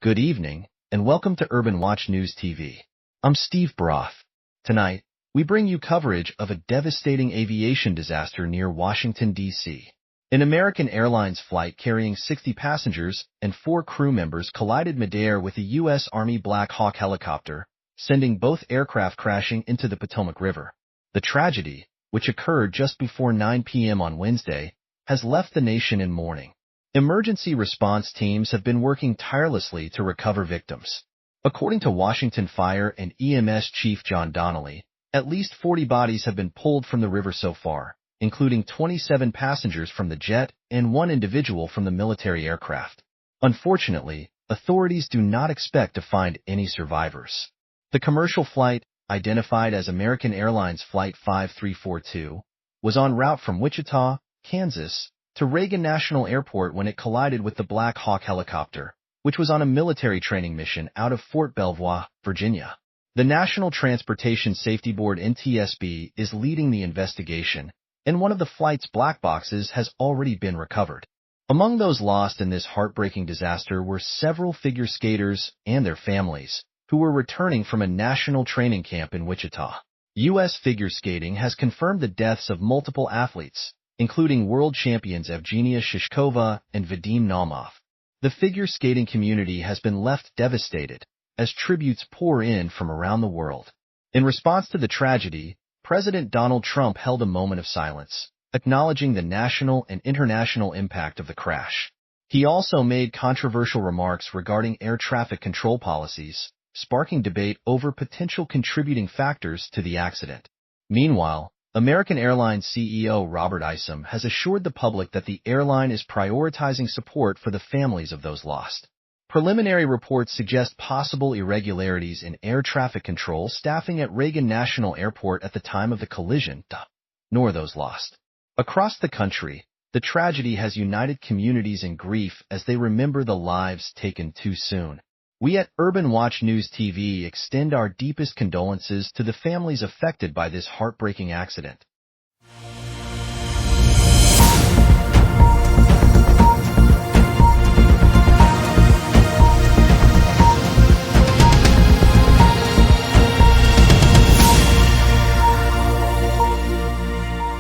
Good evening, and welcome to Urban Watch News TV. I'm Steve Broth. Tonight, we bring you coverage of a devastating aviation disaster near Washington, D.C. An American Airlines flight carrying 60 passengers and 4 crew members collided midair with a U.S. Army Black Hawk helicopter, sending both aircraft crashing into the Potomac River. The tragedy, which occurred just before 9 p.m. on Wednesday, has left the nation in mourning. Emergency response teams have been working tirelessly to recover victims. According to Washington Fire and EMS Chief John Donnelly, at least 40 bodies have been pulled from the river so far, including 27 passengers from the jet and 1 individual from the military aircraft. Unfortunately, authorities do not expect to find any survivors. The commercial flight, identified as American Airlines Flight 5342, was en route from Wichita, Kansas, to Reagan National Airport when it collided with the Black Hawk helicopter, which was on a military training mission out of Fort Belvoir, Virginia. The National Transportation Safety Board (NTSB) is leading the investigation, and one of the flight's black boxes has already been recovered. Among those lost in this heartbreaking disaster were several figure skaters and their families, who were returning from a national training camp in Wichita. U.S. figure skating has confirmed the deaths of multiple athletes, including world champions Evgenia Shishkova and Vadim Naumov. The figure skating community has been left devastated, as tributes pour in from around the world. In response to the tragedy, President Donald Trump held a moment of silence, acknowledging the national and international impact of the crash. He also made controversial remarks regarding air traffic control policies, sparking debate over potential contributing factors to the accident. Meanwhile, American Airlines CEO Robert Isom has assured the public that the airline is prioritizing support for the families of those lost. Preliminary reports suggest possible irregularities in air traffic control staffing at Reagan National Airport at the time of the collision, nor those lost. Across the country, the tragedy has united communities in grief as they remember the lives taken too soon. We at Urban Watch News TV extend our deepest condolences to the families affected by this heartbreaking accident.